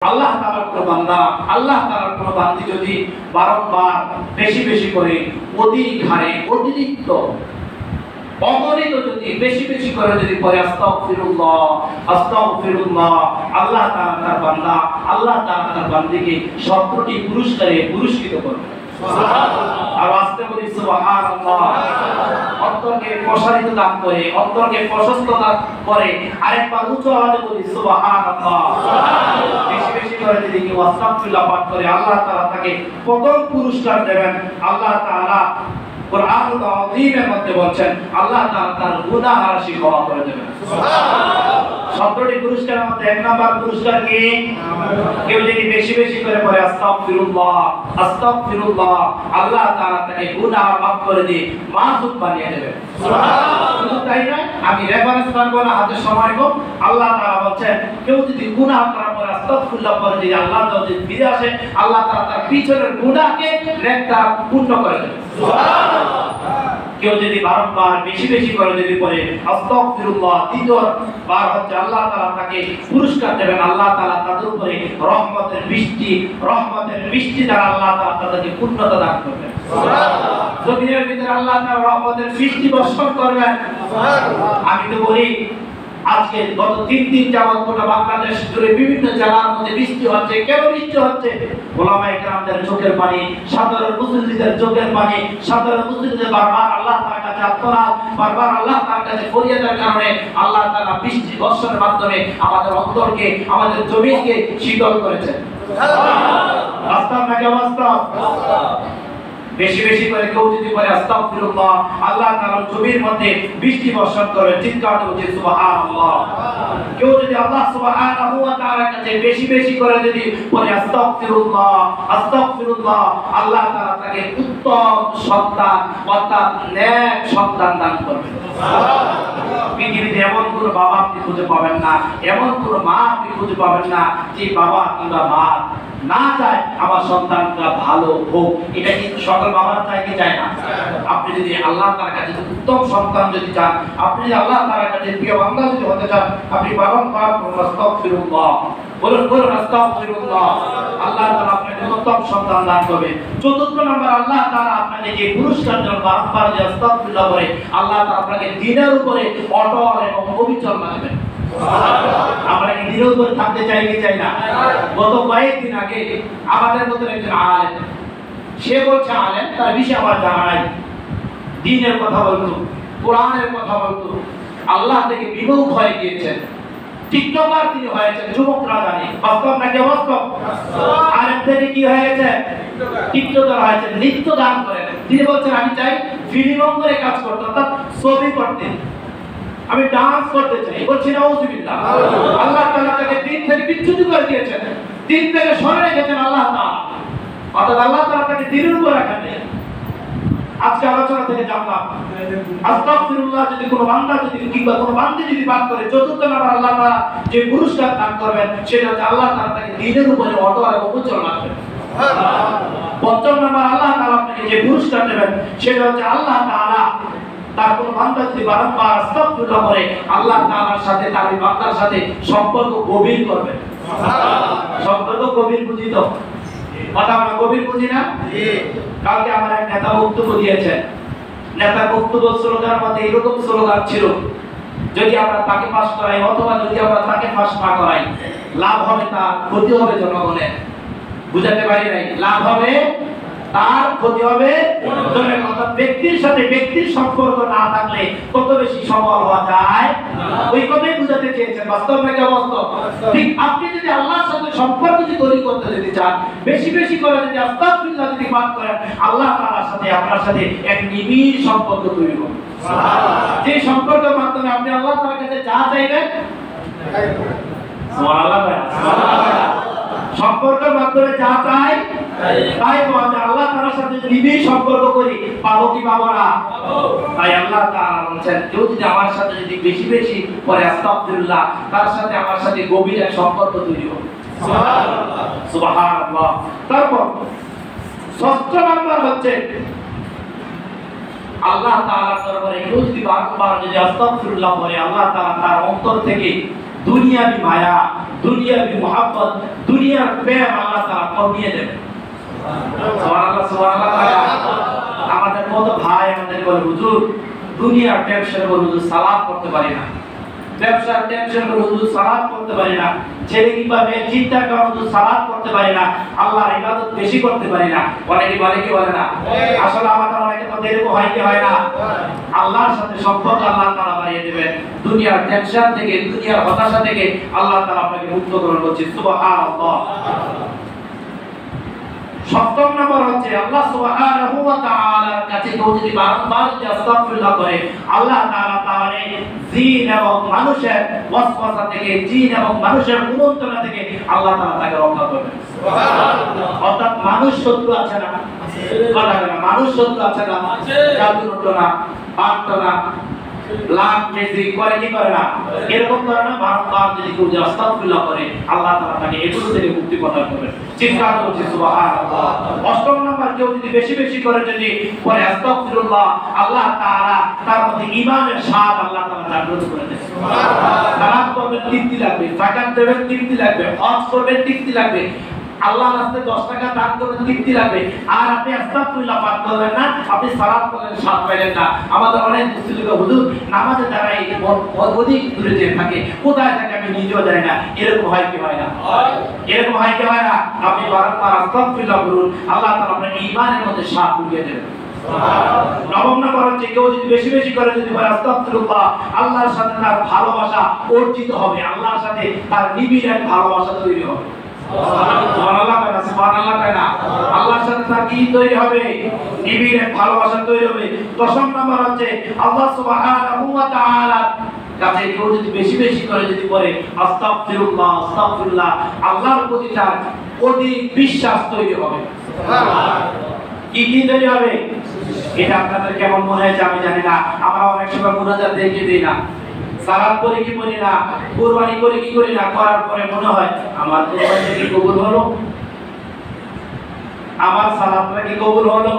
আল্লাহ তাআলার কোন বান্দা আল্লাহ তাআলার কোন বান্দী যদি বারবার বেশি বেশি করে অধিক হারে অতিরিক্ত অগণিত যদি বেশি বেশি করে যদি পড়ে আস্তাগফিরুল্লাহ আস্তাগফিরুল্লাহ, আল্লাহ তাআলা তার বান্দা আল্লাহ তাআলা তার বান্দীকে 70টি পুরস্কারে পুরস্কৃত করবে। সুবহানাল্লাহ। আর আস্তে বলি সুবহানাল্লাহ। অন্তরকে প্রসারিত দান করে, অন্তরকে প্রশস্ত দান করে, আরেকবার উচ্চ আওয়াজে বলি সুবহানাল্লাহ। বেশি বেশি করে যদি কেউ আস্তাগফিরুল্লাহ পাঠ করে আল্লাহ তাআলা তাকে প্রথম পুরস্কার দেবেন। আল্লাহ তাআলা কুরআনুল আযীমের মধ্যে বলেন আল্লাহ তাআলা তার গুনাহ রাশি ক্ষমা করে দেবেন। সুবহানাল্লাহ। 70টি পুরস্কারের মধ্যে এক নাম্বার পুরস্কার কি? কেউ যদি বেশি বেশি করে পড়ে আস্তাগফিরুল্লাহ আস্তাগফিরুল্লাহ, আল্লাহ তাআলা তাকে গুনাহ মাফ করে দিয়ে মাসুম বানিয়ে দেবেন। সুবহানাল্লাহ। শুধু তাই নয়, আমি রেফারেন্স করব না, হাতে সময় কম। আল্লাহ তাআলা বলেন কেউ যদি গুনাহ করার পর আস্তাগফিরুল্লাহ পড়ে দিয়ে আল্লাহ যদি ফিরে আসে, আল্লাহ তাআলা তার পিছনের গুনাহকে নেক দ্বারা পূর্ণ করে দেবেন। সুবহানাল্লাহ। কেউ যদি বারবার বেশি বেশি করে যদি পড়ে আস্তাগফিরুল্লাহ, দ্বিতীয়বার হচ্ছে আল্লাহ তাআলা তাকে পুরস্কার দেবেন। আল্লাহ তাআলা তাদের উপরে রহমতের বৃষ্টি দ্বারা আল্লাহ তাআলা তাদেরকে পূর্ণতা দান করবেন। সুবহানাল্লাহ। জমিনের ভিতরে আল্লাহ তাআলা রহমতের বৃষ্টি বর্ষণ করবেন। সুবহানাল্লাহ। আমি তো বলি আজকে গত 3 দিন যাবত গোটা বাংলাদেশ জুড়ে বিভিন্ন জেলার মধ্যে বৃষ্টি হচ্ছে। কেন বৃষ্টি হচ্ছে? ওলামায়ে কেরামদের চোখের পানি, সাধারণ মুসলিমদের চোখের পানি, সাধারণ মুসলিমদের বারবার আল্লাহ তাআলার কাছে আর্তনাদ, বারবার আল্লাহ তাআলার কাছে ফরিয়াদের কারণে আল্লাহ তাআলা বৃষ্টি বর্ষণের মাধ্যমে আমাদের অন্তরকে, আমাদের জমিনকে শীতল করেছেন। সুবহানাল্লাহ। বাস্তব নাকি অবাস্তব? বেশি বেশি করে কেউ যদি বলে আস্তাগফিরুল্লাহ, আল্লাহ তাআলা জমির মধ্যে বৃষ্টি বর্ষণ করে। চিৎকার করে সুবহানাল্লাহ। কেউ যদি আল্লাহ সুবহানাহু ওয়া তাআলার কাছে বেশি বেশি করে যদি বলে আস্তাগফিরুল্লাহ আস্তাগফিরুল্লাহ, আল্লাহ তাআলা তাকে উত্তম সন্তান অর্থাৎ নেক সন্তান দান করবেন। সুবহানাল্লাহ। পৃথিবীতে এমন কোন বাবা আপনি খুঁজে পাবেন না, এমন কোন মা আপনি খুঁজে পাবেন না যে বাবা কিংবা মা না চায় আমার সন্তানটা ভালো হোক। এটা কিন্তু সকল বাবারা চায় কি চায় না? আপনি যদি আল্লাহ তাআলার কাছে উত্তম সন্তান যদি চান, আপনি যদি আল্লাহ তাআলার কাছে প্রিয় বান্দা যদি হতে চান, আপনি বারবার আস্তাগফিরুল্লাহ বলুন আস্তাগফিরুল্লাহ, আল্লাহ তাআলা আপনাকে উত্তম সন্তান দান করবে। চতুর্থ নাম্বার, আল্লাহ তাআলা আপনাকে যে পুরস্কার দেন বারবার যে আস্তাগফিরুল্লাহ বলে আল্লাহ তাআলা আপনাকে দ্বীনের উপরে অটল এবং অবিচল বানাবেন। আমরা কি দিনের উপর থাকতে চাই কি চাই না? গত কয়েকদিন আগে আমাদের মধ্যে একজন আলেম, সে বলছে আলেম, তার বিষয়ে আমার জানা নাই, দ্বীনের কথা বলতো, কোরআনের কথা বলতো, আল্লাহ থেকে বিমুখ হয়ে গিয়েছেন, টিকটকার তিনি হয়েছেন, যুবকরা জানে। বাস্তব নাকি অবাস্তব? আলেম থেকে কি হয়ে গেছে? টিকটকার হয়েছেন, নৃত্য গান করেন। তিনি বলছেন আমি চাই ফিল্ম করে কাজ করতে, অর্থাৎ ছবি করতে, আমি ডান্স করতে চাই। বলছি নাউযুবিল্লাহ। আল্লাহ তাআলা তাকে দ্বীন থেকে বিচ্যুত করে দিয়েছেন, দ্বীন থেকে সরে রেখেছেন আল্লাহ তাআলা, অর্থাৎ আল্লাহ তাআলা তাকে দ্বীনের উপর রাখেন। আজকে আলোচনা থেকে জানলাম আস্তাগফিরুল্লাহ যদি কোনো বান্দা যদি কিংবা কোনো বান্দী যদি পাঠ করে, চতুর্থ নাম্বার আল্লাহ তাআলা যে পুরস্কার দান করবেন সেটা হচ্ছে আল্লাহ তাআলা তাকে দ্বীনের উপরে অটল এবং অবিচল রাখবেন। পঞ্চম নাম্বার আল্লাহ তাআলা আপনাকে যে পুরস্কার দেবেন সেটা হচ্ছে আল্লাহ তাআলা তার কোন বান্দা যদি বারবার আস্তাগফিরুল্লাহ করে আল্লাহ তাআলার সাথে, তার ওই বান্দার সাথে সম্পর্ক গভীর করবেন। সম্পর্ক গভীর বুঝি তো? কথা আমরা গভীর বুঝি না? কালকে আমার এক নেতা বক্তব্য দিয়েছেন, নেতার বক্তব্য স্লোগানের মধ্যে এরকম স্লোগান ছিল, যদি আমরা তাকে পাস করাই অথবা যদি আমরা তাকে পাস না করাই, লাভ হবে তার, ক্ষতি হবে জনগণের। বুঝাতে পারি নাই? লাভ হবে তার, ক্ষতি হবে জনগণের। অর্থাৎ ব্যক্তির সাথে ব্যক্তির সম্পর্ক না থাকলে কত বেশি সফল হওয়া যায়, ওই কথাই বুঝাতে চেয়েছেন। বাস্তব নাকি অবাস্তব? ঠিক আপনি যদি আল্লাহর সাথে সম্পর্ক যদি তৈরি করতে যদি চান, বেশি বেশি করে যদি আস্তাগফিরুল্লাহ যদি পাঠ করেন, আল্লাহ তাআলার সাথে আপনার সাথে এক নিবিড় সম্পর্ক তৈরি হবে। সুবহানাল্লাহ। যে সম্পর্কের মাধ্যমে আপনি আল্লাহ তাআলার কাছে যা চাইবেন, সুবহানাল্লাহ, সুবহানাল্লাহ, সম্পর্কের মাধ্যমে যা চাই তাই পাওয়া যায়। আল্লাহ তাআলার সাথে নিবিড় সম্পর্ক করি, পাবো কি পাবো না? তাই আল্লাহ তাআলা বলেন কেউ যদি আমার সাথে যদি বেশি বেশি করে আস্তাগফিরুল্লাহ, তার সাথে আমার সাথে গভীর এক সম্পর্ক তৈরি হবে। সুবহানাল্লাহ, সুবহানাল্লাহ। তারপর ষষ্ঠ নাম্বার হচ্ছে আল্লাহ তাআলার দরবারে কেউ যদি বারবার যদি আস্তাগফিরুল্লাহ বলে আল্লাহ তাআলা তার অন্তর থেকে দুনিয়াবি মায়া, দুনিয়াবি মোহাব্বত, দুনিয়ার প্রেম আল্লাহ তাআলা কমিয়ে দেবে। সুবহানাল্লাহ সুবহানাল্লাহ। আমাদের কত ভাই আমাদের বলে হুজুর দুনিয়ার টেনশন করে হুজুর সালাত করতে পারি না, ব্যবসার টেনশন করে হুজুর সালাত করতে পারি না, ছেলে কিংবা মেয়ের চিন্তা করে হুজুর সালাত করতে পারি না, আল্লাহর ইবাদত বেশি করতে পারি না। অনেকে বলে কি বলে না? আসলে আমাদের অনেকে তো এরকম হয় কি হয় না? আল্লাহর সাথে সম্পর্ক আল্লাহ তাআলা বাড়িয়ে দিবেন। দুনিয়ার টেনশন থেকে, দুনিয়ার হতাশা থেকে আল্লাহ তাআলা আপনাকে মুক্ত করে দিচ্ছেন। সুবহানাল্লাহ। সপ্তম নম্বর হচ্ছে আল্লাহ সুবহানাহু ওয়া তাআলার কাছে কেউ যদি বারবার আস্তাগফিরুল্লাহ করে, আল্লাহ তাআলা তাহলে জিন এবং মানুষের ওয়াসওয়াসা থেকে, জিন এবং মানুষের কুমন্ত্রণা থেকে আল্লাহ তাআলা তাকে রক্ষা করবেন। সুবহানাল্লাহ। অর্থাৎ মানুষ শত্রু আছে না? কথা বলে মানুষ শত্রু আছে না? জাদু নটনা, পান্তনা, লাভ মেজি করে কি করে না? এরকম করে না। বারবার যদি কেউ আস্তাগফিরুল্লাহ করে আল্লাহ তাআলা তাকে এগুলো থেকে মুক্তি প্রদান করবেন। চিৎকার করছি সুবহানাল্লাহ। অষ্টম নাম্বার কেউ যদি বেশি বেশি করে যদি পরে আস্তাগফিরুল্লাহ, আল্লাহ তাআলা তার মধ্যে ঈমানের স্বাদ আল্লাহ তাআলা জাগ্রত করে দেন। সুবহানাল্লাহ। সালাত করবেন তৃপ্তি লাগবে, যাকাত দেবেন তৃপ্তি লাগবে, হজ করবেন তৃপ্তি লাগবে, আল্লাহর রাস্তায় 10 টাকা দান করবেন তৃপ্তি লাগবে। আর আপনি আস্তাগফিরুল্লাহ পাঠ করলেন না, আপনি সালাত করলেন স্বাদ পাইলেন না। আমাদের অনেক মুসলিম হুজুর নামাজে দাঁড়ায় অধিক দূরে যেয়ে থাকে, কোথায় থাকে আমি নিজেও জানি না। এরকম হয় কি হয় না? এরকম হয় কি হয় না? আপনি বারবার আস্তাগফিরুল্লাহ করুন, আল্লাহ তাআলা আপনার ঈমানের মধ্যে স্বাদ ঢুকিয়ে দেবেন। নবম নম্বর হচ্ছে কেউ যদি বেশি বেশি করে যদি বলে আস্তাগফিরুল্লাহ, আল্লাহর সাথে তার ভালোবাসা অর্জিত হবে, আল্লাহর সাথে তার নিবিড় এক ভালোবাসা তৈরি হবে। সুবহানাল্লাহ কয়না? সুবহানাল্লাহ কয়না? আল্লাহর সাথে তার কি তৈরি হবে? নিবিড় এক ভালোবাসা তৈরি হবে। দশম নম্বর হচ্ছে আল্লাহ সুবহানাহু ওয়া তাআলা কাছে কেউ যদি বেশি বেশি করে যদি বলে আস্তাগফিরুল্লাহ আস্তাগফিরুল্লাহ, আল্লাহর প্রতি তার অধিক বিশ্বাস তৈরি হবে। সুবহানাল্লাহ। কি কি তৈরি হবে? এটা আপনাদের কেমন মনে হয়েছে আমি জানি না। আমরা অনেক সময় মুনাজাত দেখে দিই না, সালাত করি কি করি না, কুরবানি করি কি করি না, করার পরে মনে হয় আমার কুরবানি কি কবুল হলো, আমার সালাতটা কি কবুল হলো,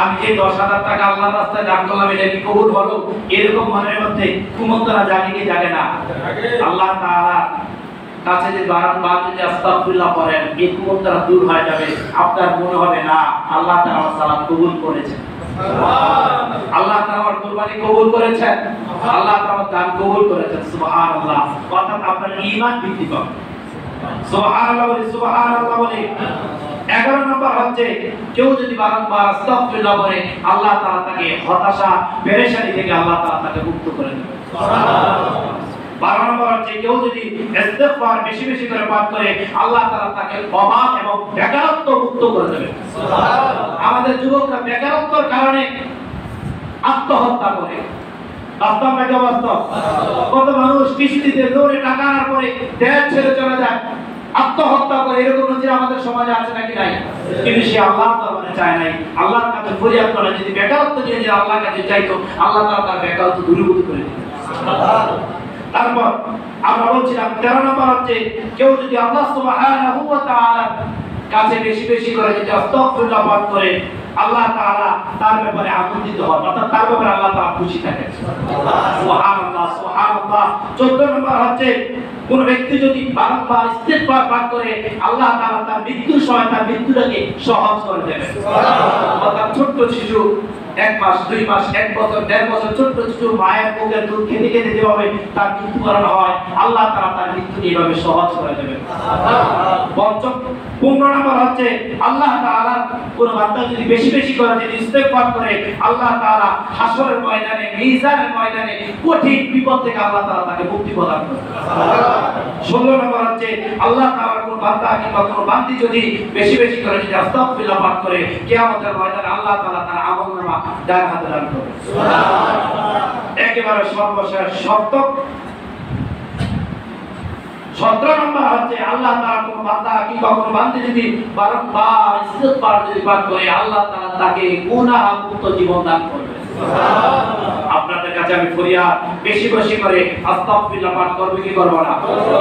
আমি যে 10,000 টাকা আল্লাহর রাস্তায় দান করলাম এটা কি কবুল হলো। এরকম মনের মধ্যে কুমন্তরা জাগে কি জাগে না? আল্লাহ তাআলা কাছে যে বারবার যদি আস্তাগফিরুল্লাহ করেন এই কুমন্তরা দূর হয়ে যাবে। আপনার মনে হবে না আল্লাহ তাআলা আমার সালাত কবুল করেছেন, আল্লাহ তাআলা আমার কুরবানি কবুল করেছেন, আল্লাহ তাআলা আমার দান কবুল করেছেন। সুবহানাল্লাহ। অর্থাৎ আপনার ঈমান বৃদ্ধি পাবে। সুবহানাল্লাহ বলে, সুবহানাল্লাহ বলে। 11 নম্বর হচ্ছে কেউ যদি বারবার আস্তাগফিরুল্লাহ করে আল্লাহ তাআলা তাকে হতাশা পেরেশানি থেকে আল্লাহ তাআলা তাকে মুক্ত করে দেবেন। সুবহানাল্লাহ। 12 নম্বর হচ্ছে কেউ যদি ইস্তিগফার বেশি বেশি করে পাঠ করে আল্লাহ তাআলা তাকে অভাব এবং বেকারত্ব মুক্ত করে দেবেন। সুবহানাল্লাহ। আমাদের যুবকরা বেকারত্বের কারণে আত্মহত্যা করে। বাস্তব নাকি অবাস্তব? কত মানুষ কিস্তিতে লোনে টাকা আনার পরে দেশ ছেড়ে চলে যায়, আত্মহত্যা করে। এরকম নজির আমাদের সমাজে আছে নাকি নাই? কিন্তু সে আল্লাহর দরবারে চায় নাই, আল্লাহর কাছে ফরিয়াদ করে। যদি বেকারত্ব নিয়ে যে আল্লাহর কাছে চাইতো আল্লাহ তাআলা তার বেকারত্ব দূরীভূত করে দিতেন। তারপর আমরা বলছিলাম 13 নম্বর হচ্ছে কেউ যদি আল্লাহ সুবহানাহু ওয়া তাআলার কাছে বেশি বেশি করে যদি আস্তাগফিরুল্লাহ পাঠ করে আল্লাহ তাআলা তার ব্যাপারে আনন্দিত হন, অর্থাৎ তার ব্যাপারে আল্লাহ তাআলা খুশি থাকেন। সুবহানাল্লাহ সুবহানাল্লাহ। 14 নম্বর হচ্ছে কোন ব্যক্তি যদি বারবার ইস্তিগফার পাঠ করে আল্লাহ তাআলা তার মৃত্যুর সময় তার মৃত্যুটাকে সহজ করে দেবেন। সুবহানাল্লাহ। অর্থাৎ ছোট্ট শিশু 1 মাস 2 মাস 1 বছর 1.5 বছর ছোট্ট শিশু মায়ের বুকের দুধ খেতে খেতে যেভাবে তার মৃত্যু করানো হয় আল্লাহ তাআলা তার মৃত্যু এইভাবে সহজ করে দেবেন। পঞ্চম 15 নম্বর হচ্ছে আল্লাহ তাআলা কোন বান্দা যদি বেশি বেশি করে যদি ইস্তিগফার করে আল্লাহ তাআলা হাসরের ময়দানে মিজানের ময়দানে কঠিন বিপদ থেকে আল্লাহ তাআলা তাকে মুক্তি প্রদান করবেন। 16 নম্বর হচ্ছে আল্লাহ তাআলা কোন বান্দা কিংবা কোন বান্দি যদি বেশি বেশি করে যদি আস্তাগফিরুল্লাহ পাঠ করে কিয়ামতের ময়দানে আল্লাহ তাআলা তার আমলনামা ডান হাতে দান করবেন। সুবহানাল্লাহ। একেবারে সর্বশেষ সপ্তম 17 নম্বর হচ্ছে আল্লাহ তাআলা কোন বান্দা কিংবা কোন বান্দি যদি বারবার ইস্তিগফার যদি পাঠ করে আল্লাহ তাআলা তাকে গুনাহ মুক্ত জীবন দান করবেন। সুবহানাল্লাহ। আপনাদের কাছে আমি ফরিয়াদ, বেশি বেশি করে আস্তাগফিরুল্লাহ পাঠ করবে কি করব না?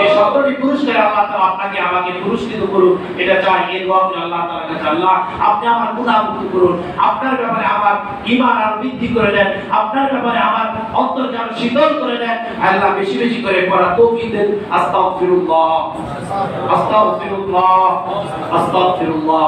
এই শব্দটি পুরস্কার আল্লাহ তাআলা আপনাকে আমাকে পুরস্কৃত করুন, এটা চাই। এই দোয়া করি আল্লাহ তাআলার কাছে, আল্লাহ আপনি আমার গুনাহ মুক্ত করুন, আপনার ব্যাপারে আমার ঈমান আরো বৃদ্ধি করে দেন, আপনার ব্যাপারে আমার অন্তরকে আরো শীতল করে দেন। আল্লাহ বেশি বেশি করে পড়া তৌফিক দেন। আস্তাগফিরুল্লাহ, আস্তাগফিরুল্লাহ, আস্তাগফিরুল্লাহ।